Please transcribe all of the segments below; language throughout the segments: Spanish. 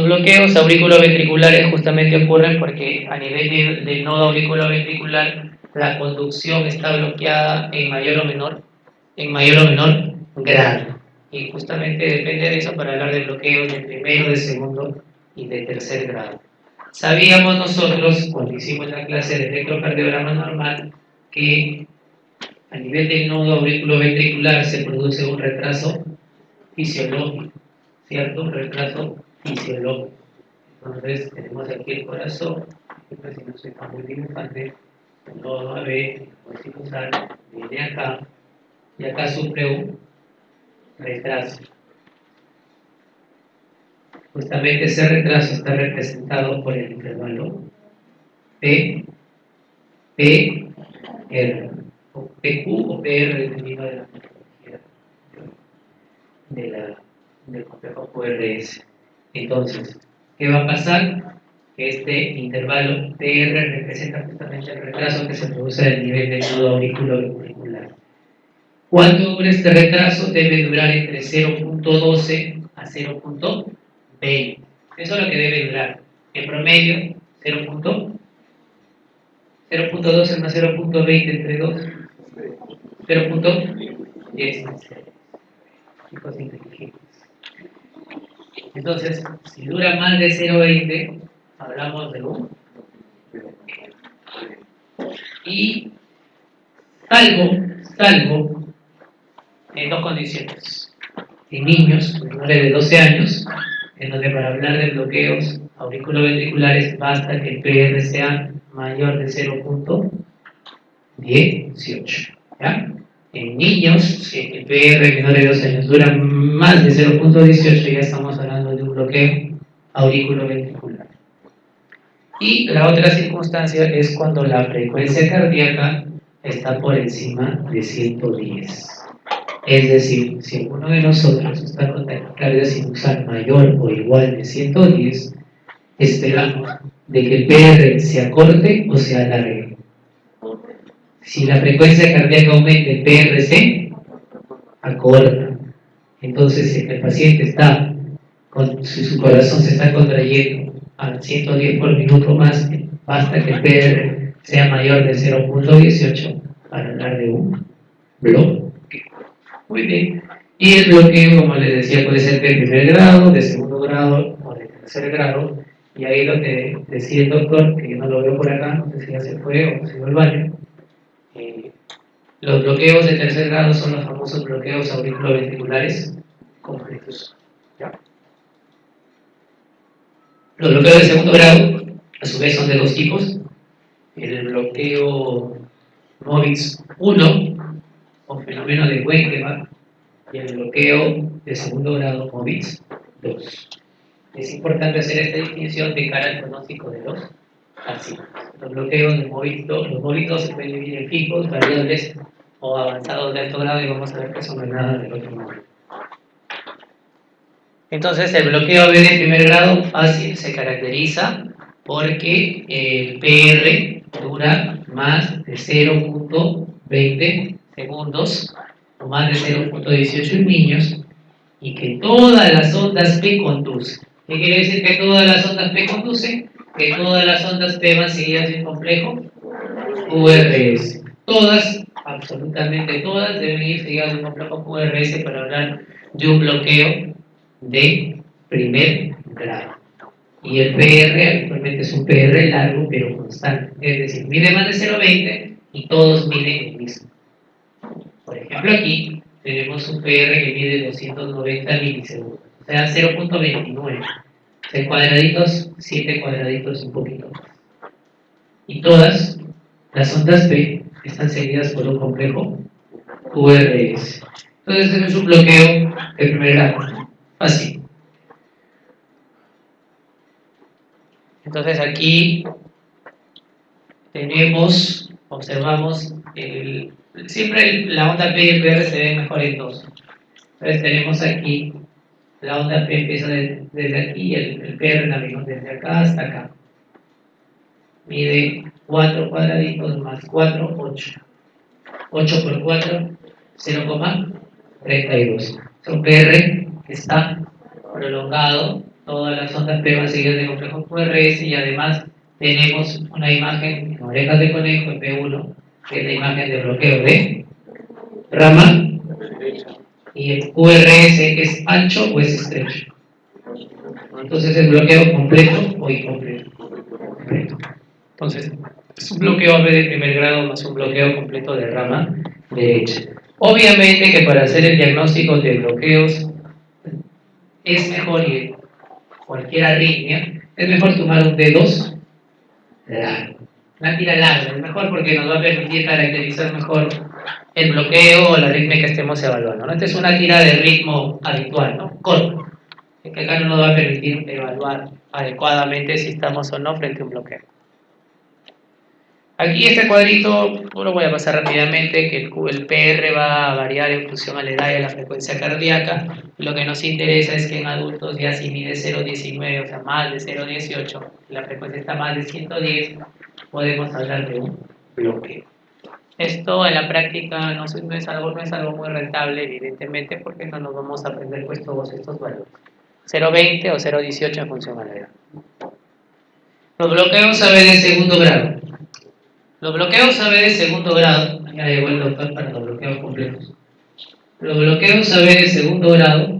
bloqueos auriculoventriculares justamente ocurren porque a nivel del nodo auriculoventricular la conducción está bloqueada en mayor o menor grado. Y justamente depende de eso para hablar de bloqueos de primero, de segundo y de tercer grado. Sabíamos nosotros, cuando hicimos la clase de electrocardiograma normal, que a nivel del nodo auriculoventricular se produce un retraso fisiológico, ¿cierto? Un retraso fisiológico. Entonces tenemos aquí el corazón, que si no soy tan muy dibujante, el nodo AB, el sinusal, viene acá, y acá sufre un retraso. Justamente ese retraso está representado por el intervalo P, P, R, o PQ o PR, dependiendo de la metodología del complejo QRS. Entonces, ¿qué va a pasar? Que este intervalo PR representa justamente el retraso que se produce al nivel del nodo auriculoventricular. ¿Cuánto dura este retraso? Debe durar entre 0.12 a 0.20. Eso es lo que debe durar. En promedio, 0.12 más 0.20 entre 2, 0.10. Chicos inteligentes. Entonces, si dura más de 0.20, hablamos de un. Y salvo en dos condiciones. En niños menores de 12 años, en donde para hablar de bloqueos auriculoventriculares basta que el PR sea mayor de 0.18. ¿Ya? En niños, si el PR menor de 12 años dura más de 0.18, ya estamos hablando de un bloqueo auriculoventricular. Y la otra circunstancia es cuando la frecuencia cardíaca está por encima de 110. Es decir, si alguno de nosotros está con taquicardia sinusal mayor o igual de 110, esperamos de que el PR se acorte o se alargue. Si la frecuencia cardíaca aumenta, el PR se acorta. Entonces, si el paciente está si su corazón se está contrayendo a 110 por minuto más, basta que el PR sea mayor de 0.18 para hablar de un bloqueo. Muy bien. Y el bloqueo, como les decía, puede ser de primer grado, de segundo grado o de tercer grado. Y ahí lo que decía el doctor, que yo no lo veo por acá, no sé si ya se fue o se fue al baño. Los bloqueos de tercer grado son los famosos bloqueos auriculoventriculares completos. ¿Ya? Los bloqueos de segundo grado, a su vez, son de dos tipos. El bloqueo Mobitz 1, o fenómeno de Wenckebach, y el bloqueo de segundo grado Mobitz 2. Es importante hacer esta distinción de cara al pronóstico de los pacientes. Los bloqueos de Mobitz 2, los Mobitz 2 se pueden dividir en fijos, variables o avanzados de alto grado, y vamos a ver que son nada del otro modo. Entonces, el bloqueo B de primer grado fácil se caracteriza porque el PR dura más de 0.20 segundos o más de 0.18 en niños, y que todas las ondas P conducen. ¿Qué quiere decir que todas las ondas P conducen? Que todas las ondas P van seguidas de un complejo QRS. Todas, absolutamente todas, deben ir seguidas de un complejo QRS para hablar de un bloqueo de primer grado. Y el PR habitualmente es un PR largo pero constante, es decir, mide más de 0.20 y todos miden el mismo. Por ejemplo, aquí tenemos un PR que mide 290 milisegundos, o sea, 0.29. 6 cuadraditos, 7 cuadraditos, un poquito más. Y todas las ondas P están seguidas por un complejo QRS. Entonces, este es un bloqueo de primer grado. Así. Entonces, aquí observamos, siempre la onda P y el PR se ven mejor en dos. Entonces, tenemos aquí la onda P empieza desde aquí y el PR también, desde acá hasta acá. Mide 4 cuadraditos más 4, 8. 8 por 4, 0,32. Es un PR que está prolongado todas las ondas P van seguidas de complejo QRS y además tenemos una imagen en orejas de conejo en P1, que es la imagen de bloqueo de rama, y el QRS es ancho o es estrecho. Entonces es bloqueo completo o incompleto. Completo. Entonces, es un bloqueo AB de primer grado más un bloqueo completo de rama derecha. Obviamente que para hacer el diagnóstico de bloqueos es mejor, y cualquier arritmia, es mejor tomar un D2 largo. Una tira larga, es mejor porque nos va a permitir caracterizar mejor el bloqueo o la arritmia que estemos evaluando, ¿no? Esta es una tira de ritmo habitual, ¿no? Corto, que acá no nos va a permitir evaluar adecuadamente si estamos o no frente a un bloqueo. Aquí este cuadrito, lo voy a pasar rápidamente, que el PR va a variar en función a la edad y a la frecuencia cardíaca. Lo que nos interesa es que en adultos ya si mide 0,19, o sea, más de 0,18, la frecuencia está más de 110, podemos hablar de un bloqueo. Esto en la práctica no es algo muy rentable, evidentemente, porque no nos vamos a aprender pues todos estos valores. 0,20 o 0,18 en función a la edad. Los bloqueos AB de segundo grado. Los bloqueos AB de segundo grado, ya llegó el doctor para los bloqueos completos. Los bloqueos AB de segundo grado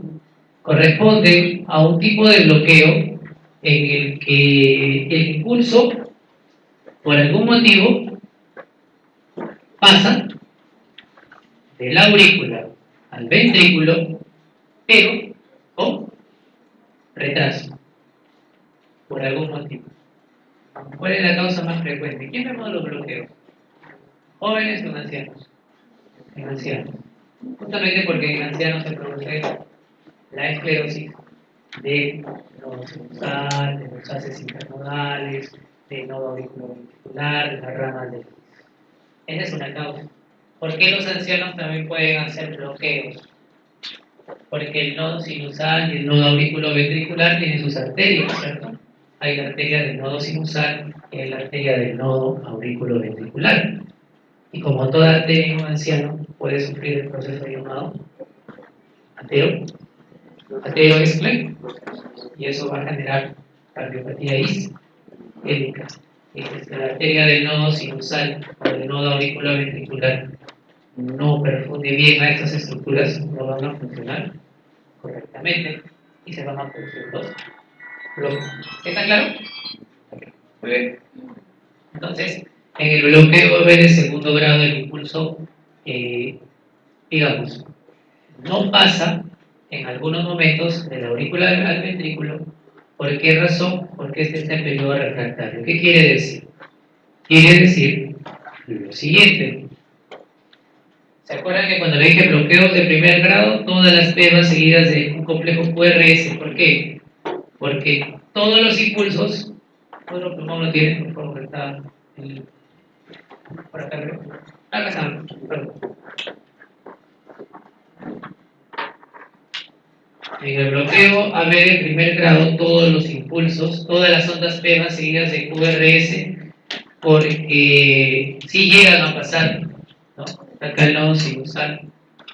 corresponden a un tipo de bloqueo en el que el impulso, por algún motivo, pasa de la aurícula al ventrículo, pero con retraso, por algún motivo. ¿Cuál es la causa más frecuente? ¿Quién vemos los bloqueos? ¿Jóvenes o en ancianos? En ancianos. Justamente porque en ancianos se produce la esclerosis de nodo sinusal, de los haces internodales, de nodo auriculoventricular, de las ramas del disco. Esa es una causa. ¿Por qué los ancianos también pueden hacer bloqueos? Porque el nodo sinusal y el nodo auriculoventricular tienen sus arterias, ¿cierto? Hay la arteria del nodo sinusal y hay la arteria del nodo auriculoventricular. Y como toda arteria en un anciano puede sufrir el proceso llamado ateroesclerosis, y eso va a generar cardiopatía isquémica. Si la arteria del nodo sinusal o del nodo auriculoventricular no perfunde bien a estas estructuras, no van a funcionar correctamente y se van a producir los bloqueos. ¿Está claro? Muy bien. Entonces, en el bloqueo B de segundo grado del impulso, digamos, no pasa en algunos momentos de la aurícula al ventrículo. ¿Por qué razón? Porque este está en periodo refractario. ¿Qué quiere decir? Quiere decir lo siguiente. ¿Se acuerdan que cuando le dije bloqueos de primer grado, todas las P van seguidas de un complejo QRS? ¿Por qué? Porque todos los impulsos, otro plumón lo tiene, por favor, está por acá, creo. Acá está, perdón. En el bloqueo AB de primer grado, todos los impulsos, todas las ondas P van seguidas de QRS, porque si llegan a pasar, ¿no? Acá el nodo sinusal,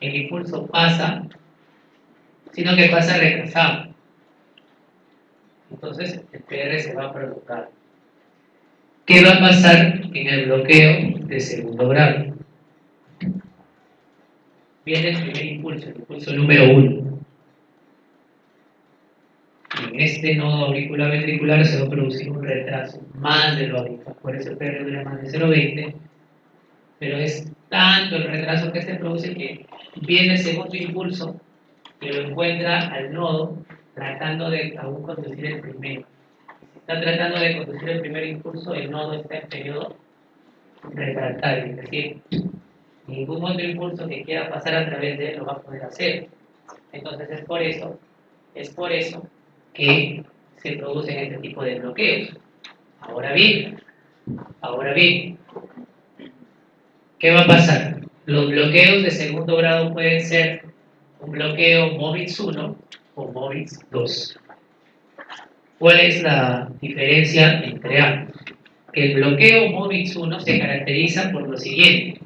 el impulso pasa, sino que pasa retrasado. Entonces el PR se va a provocar. ¿Qué va a pasar en el bloqueo de segundo grado? Viene el primer impulso, el impulso número 1. En este nodo auricular se va a producir un retraso más de lo habitual, por eso el PR dura más de 0,20, pero es tanto el retraso que se produce que viene el segundo impulso que lo encuentra al nodo tratando de aún conducir el primero. Si está tratando de conducir el primer impulso, el nodo está en periodo refractario, es decir, ningún otro impulso que quiera pasar a través de él lo va a poder hacer. Entonces es por eso que se producen este tipo de bloqueos. Ahora bien, ¿qué va a pasar? Los bloqueos de segundo grado pueden ser un bloqueo MOVIX 1 o MOVIX 2. ¿Cuál es la diferencia entre ambos? El bloqueo MOVIX 1 se caracteriza por lo siguiente.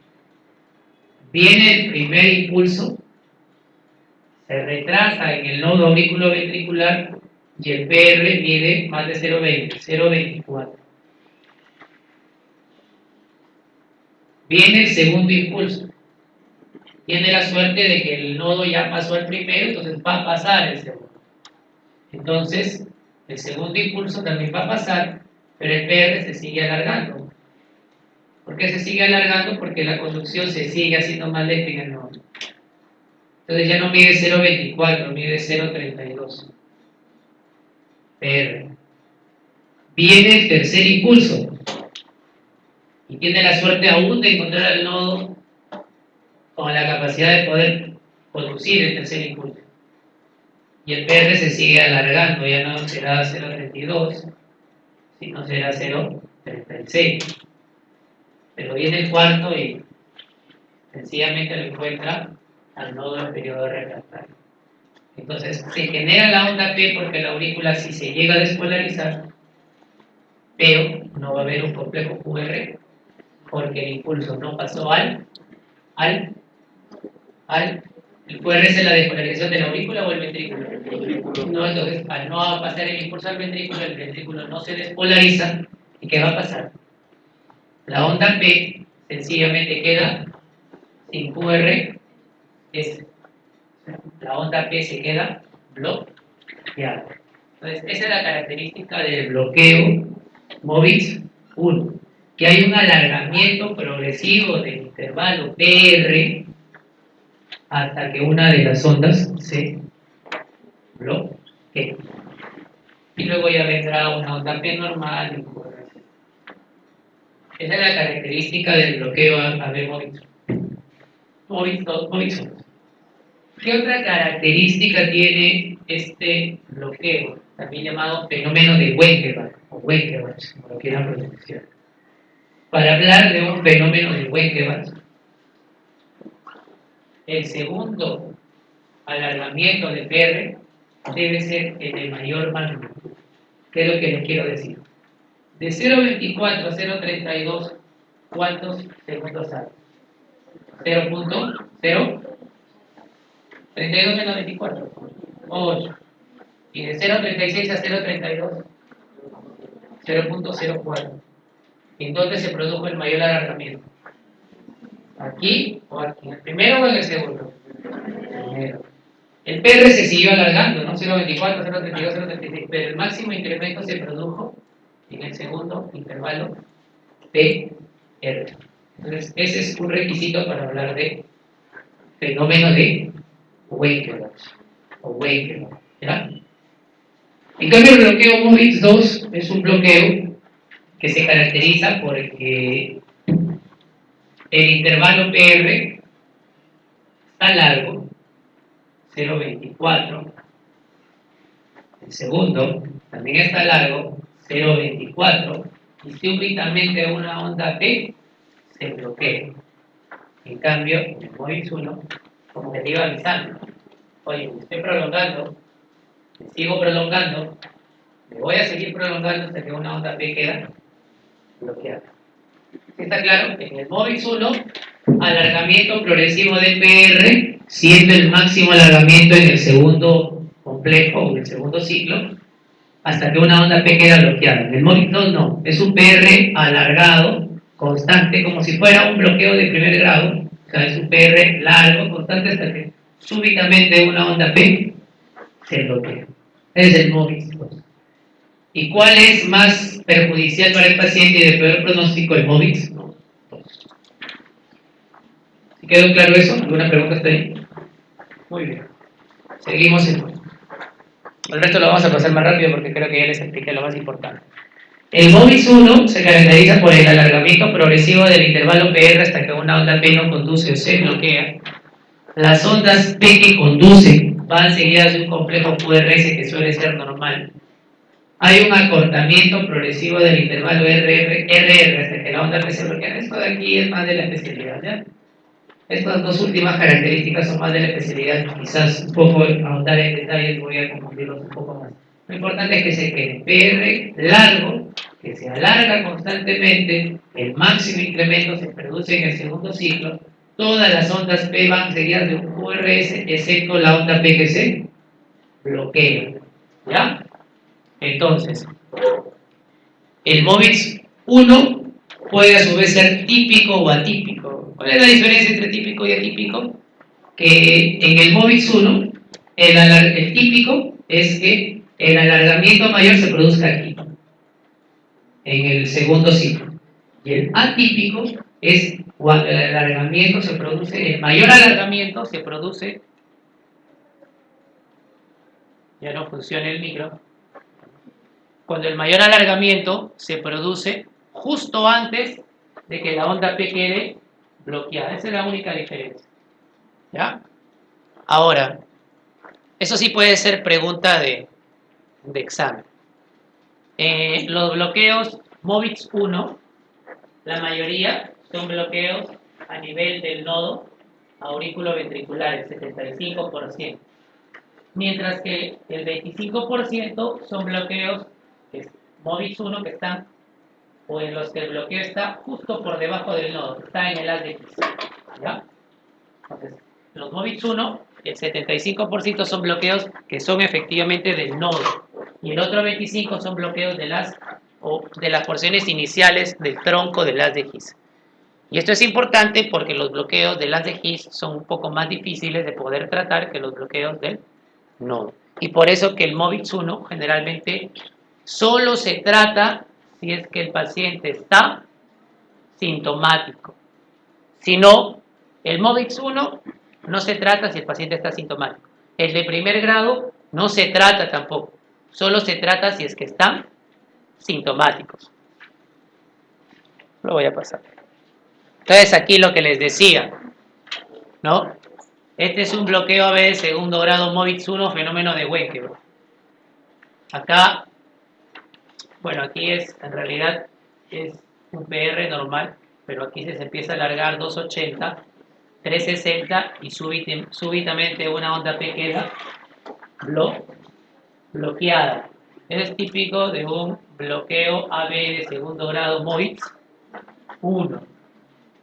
Viene el primer impulso, se retrasa en el nodo auriculoventricular y el PR mide más de 0,20, 0,24. Viene el segundo impulso. Tiene la suerte de que el nodo ya pasó al primero, entonces va a pasar el segundo. Entonces, el segundo impulso también va a pasar, pero el PR se sigue alargando. ¿Por qué se sigue alargando? Porque la conducción se sigue haciendo más lenta en el nodo. Entonces ya no mide 0,24, mide 0,32. PR. Viene el tercer impulso y tiene la suerte aún de encontrar al nodo con la capacidad de poder conducir el tercer impulso. Y el PR se sigue alargando, ya no será 0,32, sino será 0,36. Pero viene el cuarto y sencillamente lo encuentra al nodo del periodo refractario. Entonces se genera la onda P porque la aurícula sí se llega a despolarizar, pero no va a haber un complejo QR porque el impulso no pasó al el QR es la despolarización de la aurícula o el ventrículo. No, entonces al no pasar el impulso al ventrículo, el ventrículo no se despolariza. ¿Y qué va a pasar? La onda P sencillamente queda sin QR. La onda P se queda bloqueada. Entonces, esa es la característica del bloqueo MOVIX 1, que hay un alargamiento progresivo del intervalo PR hasta que una de las ondas se bloquee. Y luego ya vendrá una onda P normal. Esa es la característica del bloqueo AB MOVIX 2. ¿Qué otra característica tiene este bloqueo? También llamado fenómeno de Wenckebach, o Wenckebach, como lo quieran pronunciar. Para hablar de un fenómeno de Wenckebach, el segundo alargamiento de PR debe ser el de mayor magnitud. ¿Qué es lo que les quiero decir? De 0,24 a 0,32, ¿cuántos segundos hay? 0,0. 32 menos 24, 8. Y de 0,36 a 0,32, 0,04. ¿En dónde se produjo el mayor alargamiento? ¿Aquí o aquí? ¿En el primero o en el segundo? Primero. El PR se siguió alargando, ¿no? 0,24, 0,32, 0,36, pero el máximo incremento se produjo en el segundo intervalo PR. Entonces, ese es un requisito para hablar de fenómeno de Wenckebach o Wenckebach, ¿ya? En cambio, el bloqueo MOVIX 2 es un bloqueo que se caracteriza porque el intervalo PR está largo, 0,24. El segundo también está largo, 0,24. Y súbitamente una onda P se bloquea. En cambio, en el MOVIX 1, como que te iba avisando, oye, me estoy prolongando, me sigo prolongando, me voy a seguir prolongando hasta que una onda P queda bloqueada. ¿Está claro? En el MOVIX 1, alargamiento progresivo del PR, siendo el máximo alargamiento en el segundo complejo o en el segundo ciclo, hasta que una onda P queda bloqueada. En el MOVIX 2 no, es un PR alargado, constante, como si fuera un bloqueo de primer grado, o sea, es un PR largo, constante, hasta que súbitamente una onda P se bloquea. Es el MOVIX 2. ¿Y cuál es más perjudicial para el paciente y de peor pronóstico? El MOVIX 2. ¿Sí quedó claro eso? ¿Alguna pregunta hasta ahí? Muy bien. Seguimos en... El resto lo vamos a pasar más rápido porque creo que ya les expliqué lo más importante. El MOVIX 1 se caracteriza por el alargamiento progresivo del intervalo PR hasta que una onda P no conduce o se bloquea. Las ondas P que conducen van seguidas de un complejo QRS que suele ser normal. Hay un acortamiento progresivo del intervalo RR hasta que la onda P se bloquea. Esto de aquí es más de la especialidad, ¿ya? Estas dos últimas características son más de la especialidad, quizás un poco ahondar en detalles, voy a confundirlos un poco más. Lo importante es que se quede PR largo, que se alarga constantemente, el máximo incremento se produce en el segundo ciclo, todas las ondas P van seguidas de un QRS, excepto la onda P que se bloquea. ¿Ya? Entonces, el MOVIX 1 puede a su vez ser típico o atípico. ¿Cuál es la diferencia entre típico y atípico? Que en el MOVIX 1, el típico es que el alargamiento mayor se produzca aquí, en el segundo ciclo. Y el atípico es cuando el alargamiento se produce, el mayor alargamiento se produce, ya no funciona el micro, cuando el mayor alargamiento se produce justo antes de que la onda P quede bloqueada. Esa es la única diferencia. ¿Ya? Ahora, eso sí puede ser pregunta de examen. Los bloqueos MOVIX 1, la mayoría son bloqueos a nivel del nodo aurículo-ventricular, el 75%. Mientras que el 25% son bloqueos MOVIX 1 que están, o en los que el bloqueo está justo por debajo del nodo, está en el haz de X. ¿Ya? Entonces, los MOVIX 1, el 75% son bloqueos que son efectivamente del nodo, y el otro 25% son bloqueos de las porciones iniciales del tronco del haz de His. Y esto es importante porque los bloqueos del haz de His son un poco más difíciles de poder tratar que los bloqueos del nodo. Y por eso que el MOVIX 1 generalmente solo se trata si es que el paciente está sintomático. Si no, el MOVIX 1 no se trata si el paciente está sintomático. El de primer grado no se trata tampoco. Solo se trata si es que están sintomáticos. Lo voy a pasar. Entonces aquí lo que les decía, ¿no? Este es un bloqueo AB de segundo grado MOVIX 1, fenómeno de Wenckebro. Acá, bueno, aquí en realidad es un PR normal, pero aquí se empieza a alargar 280, 360 y súbitamente una onda P queda bloqueada. Es típico de un bloqueo AB de segundo grado MOVIX 1.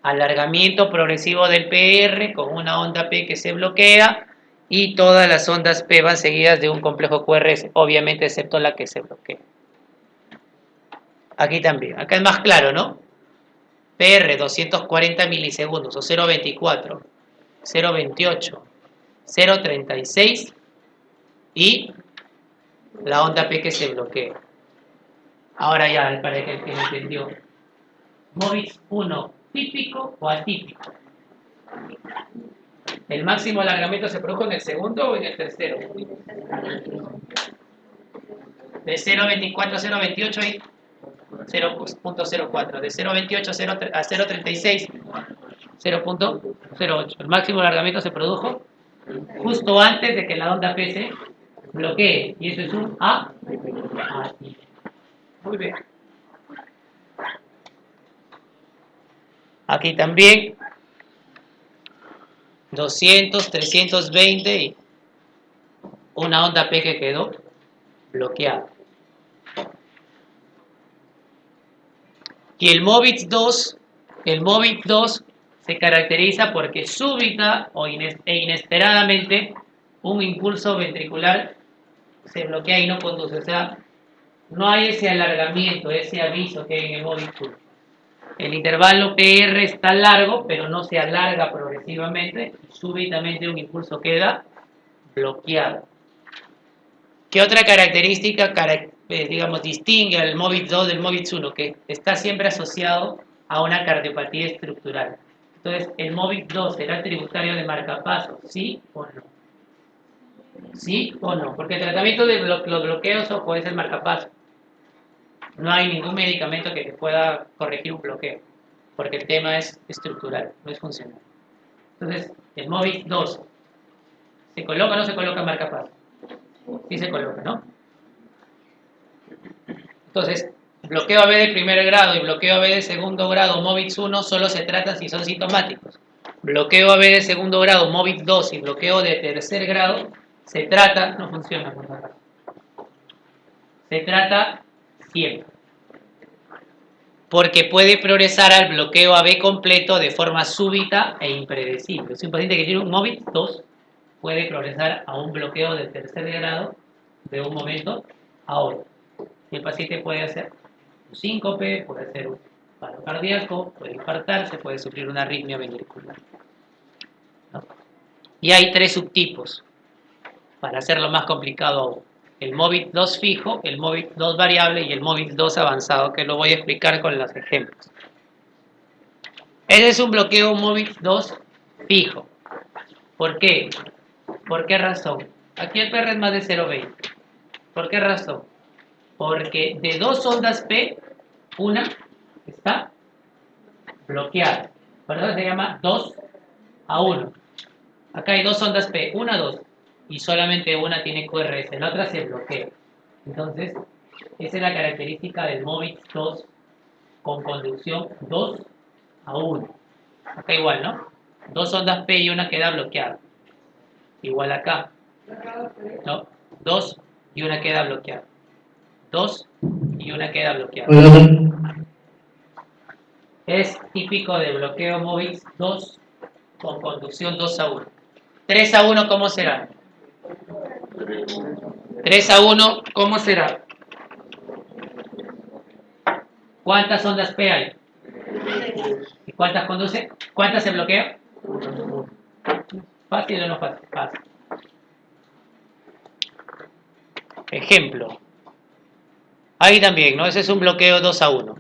Alargamiento progresivo del PR con una onda P que se bloquea y todas las ondas P van seguidas de un complejo QRS, obviamente excepto la que se bloquea. Aquí también, acá es más claro, ¿no? PR 240 milisegundos o 0.24, 0.28, 0.36 y la onda P que se bloquea. Ahora ya, para que entendió. MOVIX 1, típico o atípico. ¿El máximo alargamiento se produjo en el segundo o en el tercero? De 0.24 a 0.28 y 0.04. De 0.28 a 0.36, 0.08. El máximo alargamiento se produjo justo antes de que la onda P se bloquee. Y eso es un A. Muy bien. Aquí también 200, 320 y una onda P que quedó bloqueada. Y el MOVIX 2 se caracteriza porque súbita e inesperadamente un impulso ventricular se bloquea y no conduce. O sea, no hay ese alargamiento, ese aviso que hay en el MOVIX 1. El intervalo PR está largo, pero no se alarga progresivamente y súbitamente un impulso queda bloqueado. ¿Qué otra característica, distingue al MOVIX 2 del MOVIX 1? Que está siempre asociado a una cardiopatía estructural. Entonces, ¿el MOVIX 2 será tributario de marcapaso? ¿Sí o no? ¿Sí o no? Porque el tratamiento de los bloqueos puede ser marcapaso. No hay ningún medicamento que te pueda corregir un bloqueo, porque el tema es estructural, no es funcional. Entonces, el MOVIX 2, ¿se coloca o no se coloca marcapaso? Sí se coloca, ¿no? Entonces, bloqueo AB de primer grado y bloqueo AB de segundo grado, MOVIX 1, solo se trata si son sintomáticos. Bloqueo AB de segundo grado, MOVIX 2 y bloqueo de tercer grado, se trata, no funciona por favor. Se trata siempre. Porque puede progresar al bloqueo AB completo de forma súbita e impredecible. Si un paciente que tiene un MOVIX 2 puede progresar a un bloqueo de tercer grado de un momento a otro. Y el paciente puede hacer un síncope, puede hacer un paro cardíaco, puede infartarse, puede sufrir una arritmia ventricular, ¿no? Y hay 3 subtipos, para hacerlo más complicado aún. El MOVIT 2 fijo, el MOVIT 2 variable y el MOVIT 2 avanzado, que lo voy a explicar con los ejemplos. Ese es un bloqueo MOVIT 2 fijo. ¿Por qué? ¿Por qué razón? Aquí el PR es más de 0,20. ¿Por qué razón? Porque de 2 ondas P, una está bloqueada. Por eso se llama 2 a 1. Acá hay 2 ondas P, una, 2. Y solamente una tiene QRS, la otra se bloquea. Entonces, esa es la característica del MOVIT 2 con conducción 2 a 1. Acá igual, ¿no? 2 ondas P y una queda bloqueada. Igual acá, ¿no? 2 y una queda bloqueada. 2 y una queda bloqueada. Es típico de bloqueo MOVIT 2 con conducción 2 a 1. 3 a 1, ¿cómo será? 3 a 1, ¿cómo será? ¿Cuántas ondas P hay? ¿Y cuántas conduce? ¿Cuántas se bloquea? ¿Fácil o no fácil? Fácil. Ejemplo. Ahí también, ¿no? Ese es un bloqueo 2 a 1.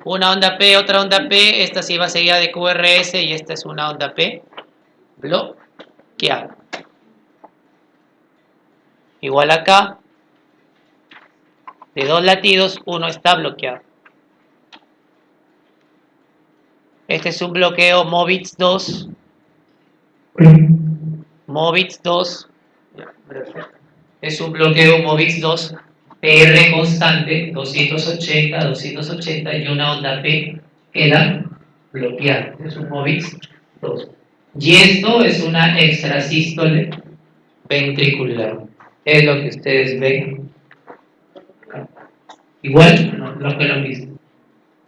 Una onda P, otra onda P. Esta sí va seguida de QRS y esta es una onda P bloqueada. Igual acá, de 2 latidos, uno está bloqueado. Este es un bloqueo MOVIT 2. MOVIT 2. Es un bloqueo MOVIT 2. PR constante, 280, 280 y una onda P queda bloqueada. Es un MOVIT 2. Y esto es una extrasístole ventricular. Es lo que ustedes ven. Igual, no, lo que lo mismo.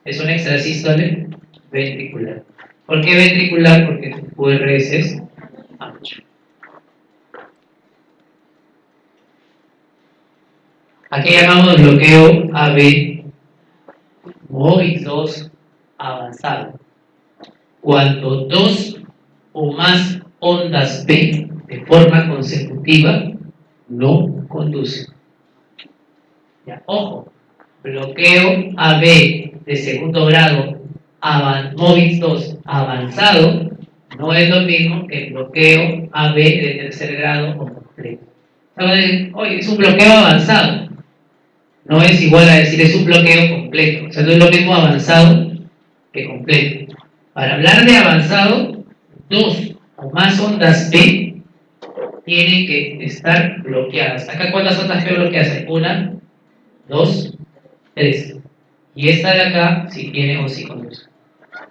Es una extrasístole ventricular. ¿Por qué ventricular? Porque tu QRS es ancho. Aquí llamamos bloqueo AB MOVIT 2 avanzado. Cuando 2 o más ondas P de forma consecutiva no conducen. Ya, ojo, bloqueo AB de segundo grado MOVIT 2 avanzado no es lo mismo que bloqueo AB de tercer grado o completo. Oye, es un bloqueo avanzado. No es igual a decir es un bloqueo completo. O sea, no es lo mismo avanzado que completo. Para hablar de avanzado, 2 o más ondas P tienen que estar bloqueadas. Acá, ¿cuántas ondas P bloqueadas hay? 1, 2, 3. Y esta de acá sí tiene o sí conduce.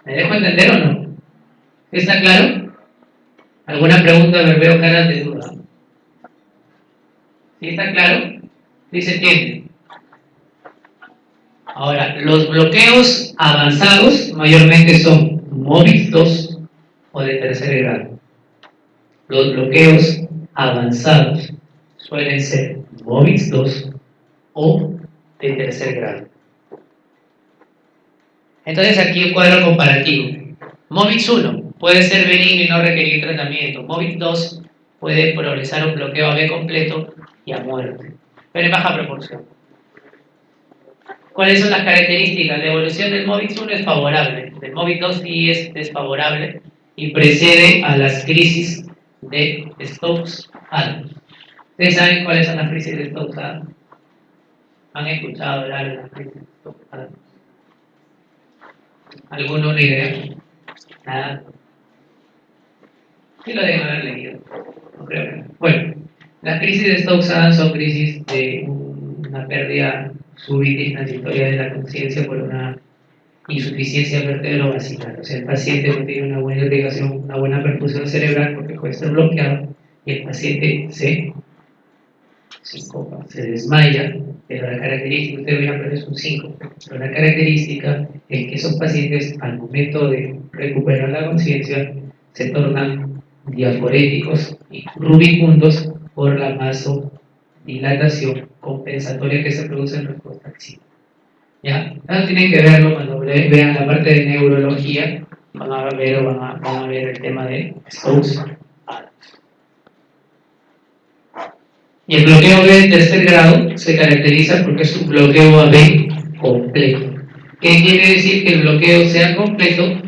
¿Me dejo entender o no? ¿Está claro? ¿Alguna pregunta? Me veo caras de duda. ¿Sí está claro? ¿Sí se entiende? Ahora, los bloqueos avanzados mayormente son MOVIT 2 o de tercer grado. Los bloqueos avanzados suelen ser MOVIT 2 o de tercer grado. Entonces aquí un cuadro comparativo. MOVIT 1 puede ser benigno y no requerir tratamiento. MOVIT 2 puede progresar un bloqueo AB completo y a muerte, pero en baja proporción. ¿Cuáles son las características? La evolución del MOVIT 1 es favorable, del MOVIT 2 sí es desfavorable y precede a las crisis de Stokes-Adams. ¿Ustedes saben cuáles son las crisis de Stokes-Adams? ¿Han escuchado hablar de las crisis de Stokes-Adams? ¿Alguna una idea? Nada. Sí lo deben haber leído. No creo que no. Bueno, las crisis de Stokes-Adams son crisis de una pérdida súbita y transitoria de la conciencia por una insuficiencia vertebrovascular. O sea, el paciente no tiene una buena irrigación, una buena perfusión cerebral porque puede estar bloqueado y el paciente se sincopa, se desmaya. Pero la característica, ustedes van a aprender, es un síncope. Pero la característica es que esos pacientes, al momento de recuperar la conciencia, se tornan diaforéticos y rubicundos por la vasodilatación compensatoria que se produce en respuesta activa. ¿Ya? Ahora tienen que verlo cuando vean la parte de neurología, van a ver el tema de Stokes. Y el bloqueo B de tercer grado se caracteriza porque es un bloqueo AB completo. ¿Qué quiere decir que el bloqueo sea completo?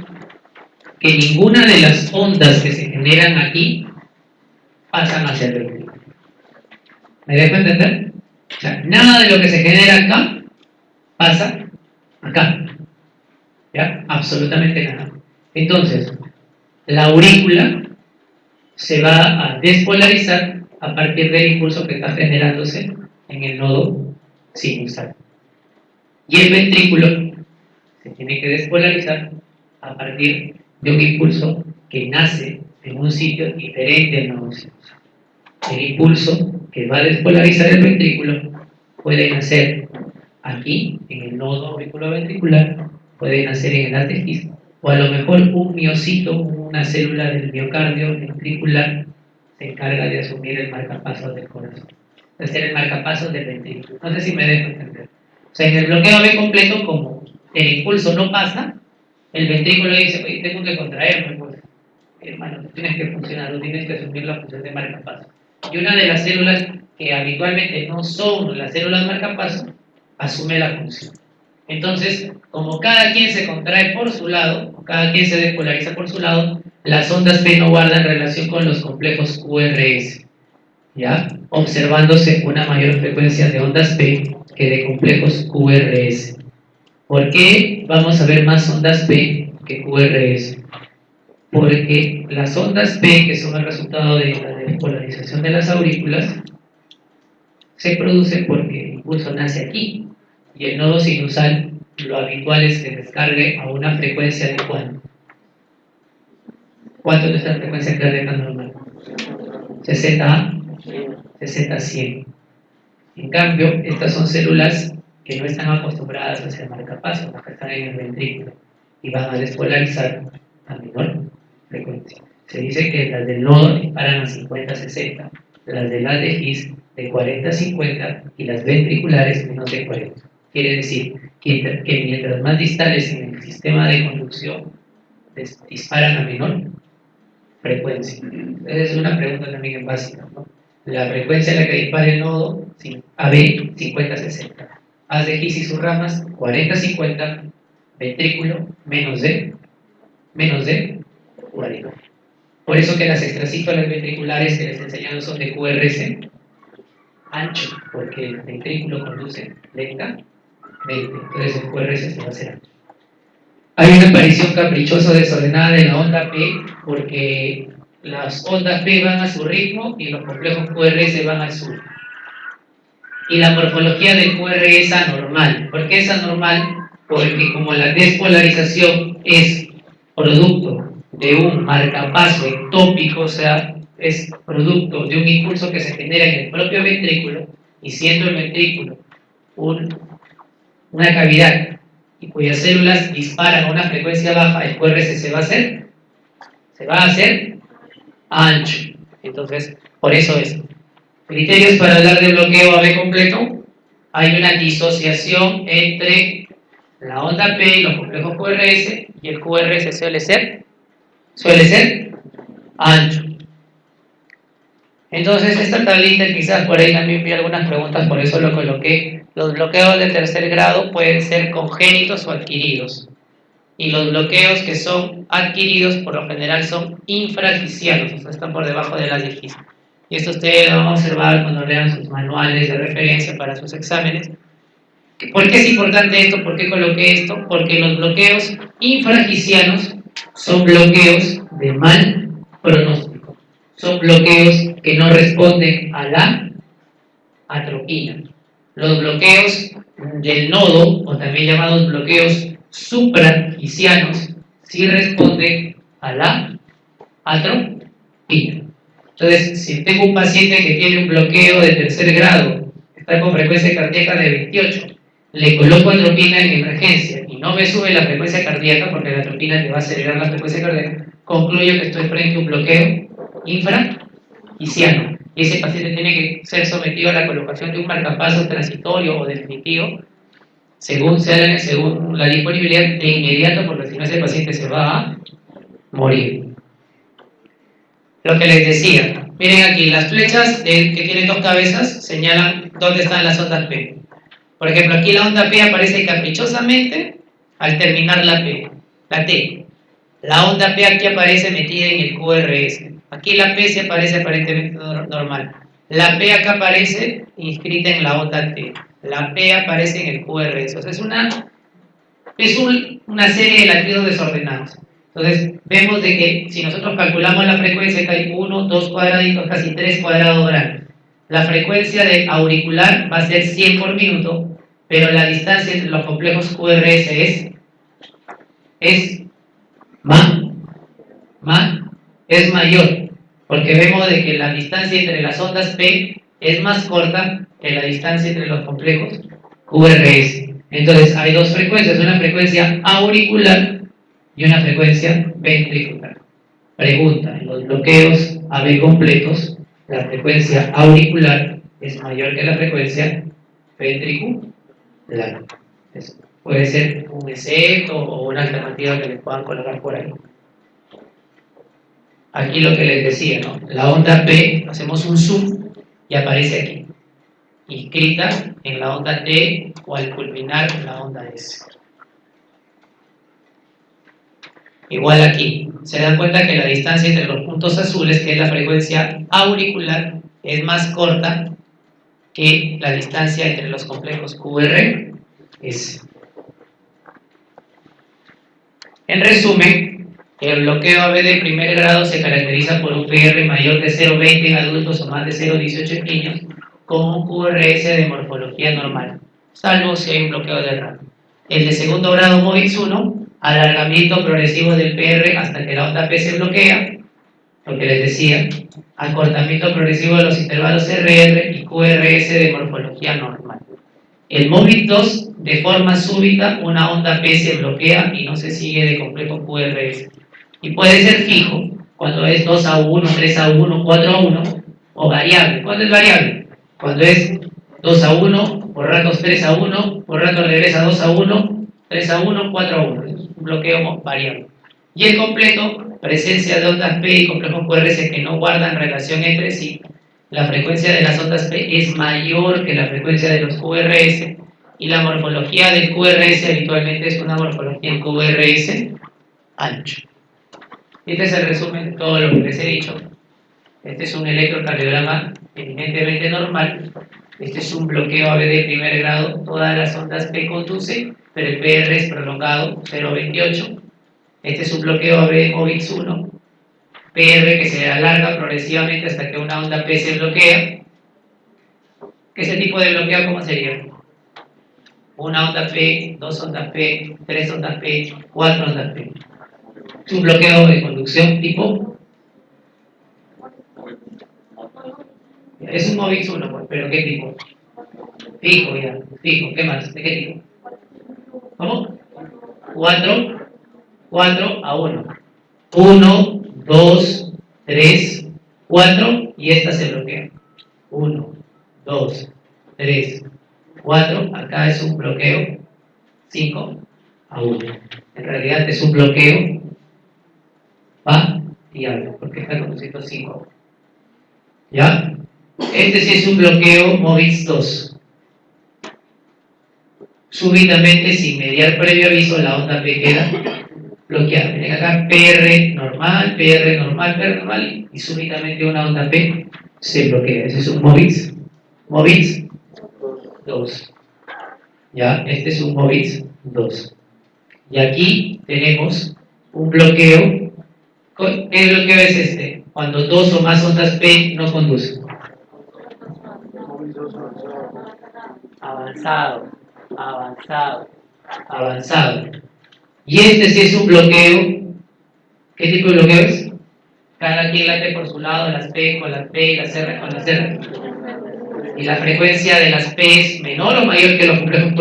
Que ninguna de las ondas que se generan aquí pasan hacia el ventrículo. ¿Me dejo entender? O sea, nada de lo que se genera acá pasa acá. ¿Ya? Absolutamente nada. Entonces, la aurícula se va a despolarizar a partir del impulso que está generándose en el nodo sinusal. Y el ventrículo se tiene que despolarizar a partir de un impulso que nace en un sitio diferente al nodo sinusal. El impulso que va a despolarizar el ventrículo puede nacer aquí, en el nodo auriculoventricular, puede nacer en el ATX, o a lo mejor un miocito, una célula del miocardio ventricular, se encarga de asumir el marcapasos del corazón, de ser el marcapasos del ventrículo. No sé si me dejo entender. O sea, en el bloqueo B completo, como el impulso no pasa, el ventrículo dice, oye, tengo que contraerme, pues, hermano, tú tienes que funcionar, tú tienes que asumir la función de marcapasos. Y una de las células que habitualmente no son las células marcapasos, asume la función. Entonces, como cada quien se contrae por su lado, o cada quien se despolariza por su lado, las ondas P no guardan relación con los complejos QRS, ¿ya? Observándose una mayor frecuencia de ondas P que de complejos QRS. ¿Por qué vamos a ver más ondas P que QRS? Porque las ondas P, que son el resultado de la despolarización de las aurículas, se producen porque el impulso nace aquí, y el nodo sinusal, lo habitual es que descargue a una frecuencia de ¿cuánto? ¿Cuánto es esta frecuencia cardíaca normal? 60 a 60 a 100. En cambio, estas son células que no están acostumbradas a hacer marcapasos, las que están en el ventrículo, y van a despolarizar a menor frecuencia. Se dice que las del nodo disparan a 50 a 60, las del ATX de 40 a 50 y las ventriculares menos de 40. Quiere decir que mientras más distales en el sistema de conducción disparan a menor frecuencia. Esa es una pregunta también básica, ¿no? La frecuencia en la que dispara el nodo, AB 50-60. Haz de His y sus ramas 40-50, ventrículo menos de 40. Por eso que las extracístolas ventriculares que les he enseñado son de QRS ancho, porque el ventrículo conduce lentamente, entonces el QRS se va a hacer ancho. Hay una aparición caprichosa desordenada de la onda P, porque las ondas P van a su ritmo y los complejos QRS van al sur. Y la morfología del QR es anormal. ¿Por qué es anormal? Porque como la despolarización es producto de un marcapaso ectópico, o sea, es producto de un impulso que se genera en el propio ventrículo, y siendo el ventrículo una cavidad y cuyas células disparan a una frecuencia baja, el QRS se va a hacer ancho. Entonces, por eso es. Criterios para hablar de bloqueo AB completo: hay una disociación entre la onda P y los complejos QRS, y el QRS suele ser ancho. Entonces, esta tablita quizás por ahí también vi algunas preguntas, por eso lo coloqué. Los bloqueos de tercer grado pueden ser congénitos o adquiridos, y los bloqueos que son adquiridos por lo general son infragicianos, o sea, están por debajo de las de Gis. Y esto ustedes lo van a observar cuando lean sus manuales de referencia para sus exámenes. ¿Por qué es importante esto? ¿Por qué coloqué esto? Porque los bloqueos infragicianos son bloqueos de mal pronóstico. Son bloqueos que no responden a la atropina. Los bloqueos del nodo, o también llamados bloqueos supragicianos, sí responden a la atropina. Entonces, si tengo un paciente que tiene un bloqueo de tercer grado, está con frecuencia cardíaca de 28, le coloco atropina en emergencia y no me sube la frecuencia cardíaca, porque la atropina te va a acelerar la frecuencia cardíaca, concluyo que estoy frente a un bloqueo infragiciano. y ese paciente tiene que ser sometido a la colocación de un marcapasos transitorio o definitivo, según la disponibilidad de inmediato, porque si no ese paciente se va a morir. Lo que les decía, miren aquí, las flechas que tienen dos cabezas señalan dónde están las ondas P. Por ejemplo, aquí la onda P aparece caprichosamente al terminar la T. La onda P aquí aparece metida en el QRS. Aquí la P se aparece aparentemente normal. La P acá aparece inscrita en la onda T. La P aparece en el QRS. O sea, es una serie de latidos desordenados. Entonces, vemos de que si nosotros calculamos la frecuencia, que hay 1, 2 cuadraditos, casi 3 cuadrados grandes. La frecuencia de auricular va a ser 100 por minuto, pero la distancia entre los complejos QRS es mayor, porque vemos de que la distancia entre las ondas P es más corta que la distancia entre los complejos QRS. Entonces, hay dos frecuencias, una frecuencia auricular y una frecuencia ventricular. Pregunta, en los bloqueos AB completos, la frecuencia auricular es mayor que la frecuencia ventricular. Eso puede ser un excepto o una alternativa que les puedan colocar por ahí. Aquí lo que les decía, ¿no? La onda P, hacemos un zoom y aparece aquí, inscrita en la onda T o al culminar la onda S. Igual aquí, se dan cuenta que la distancia entre los puntos azules, que es la frecuencia auricular, es más corta que la distancia entre los complejos QRS. En resumen, el bloqueo AB de primer grado se caracteriza por un PR mayor de 0,20 en adultos o más de 0,18 en niños, con un QRS de morfología normal, salvo si hay un bloqueo de RAM. El de segundo grado MOVIX 1, alargamiento progresivo del PR hasta que la onda P se bloquea, lo que les decía, acortamiento progresivo de los intervalos RR y QRS de morfología normal. El MOVIX 2, de forma súbita, una onda P se bloquea y no se sigue de complejo QRS. Y puede ser fijo, cuando es 2 a 1, 3 a 1, 4 a 1, o variable. ¿Cuándo es variable? Cuando es 2 a 1, por ratos 3 a 1, por ratos regresa 2 a 1, 3 a 1, 4 a 1. Es un bloqueo variable. Y el completo, presencia de ondas P y complejos QRS que no guardan relación entre sí. La frecuencia de las ondas P es mayor que la frecuencia de los QRS y la morfología del QRS habitualmente es una morfología en QRS ancho. Este es el resumen de todo lo que les he dicho. Este es un electrocardiograma eminentemente normal. Este es un bloqueo AB de primer grado. Todas las ondas P conducen, pero el PR es prolongado, 0,28. Este es un bloqueo AB MOVIX 1. PR que se alarga progresivamente hasta que una onda P se bloquea. ¿Ese tipo de bloqueo cómo sería? Una onda P, dos ondas P, tres ondas P, cuatro ondas P. Es un bloqueo de conducción tipo. Es un MOVIX 1, pues, pero ¿qué tipo? Fijo, ya. Fijo, ¿qué más? ¿De qué tipo? ¿Cómo? 4 a 1. 1, 2, 3, 4 y esta se bloquea. 1, 2, 3, 4. Acá es un bloqueo 5 a 1. En realidad es un bloqueo variable, porque está conduciendo 5 a 1. ¿Ya? Este sí es un bloqueo MOVIX 2. Súbitamente, sin mediar previo aviso, la onda P queda bloqueada. Miren acá, PR normal, PR normal, PR normal, y súbitamente una onda P se bloquea. Ese es un MOVIX 2. ¿Ya? Este es un MOVIX 2. Y aquí tenemos un bloqueo. ¿Qué bloqueo es este? Cuando dos o más ondas P no conducen. Avanzado. Y este sí es un bloqueo. ¿Qué tipo de bloqueo es? Cada quien late por su lado, las P con las P y las R con las R. Y la frecuencia de las P es menor o mayor que los complejos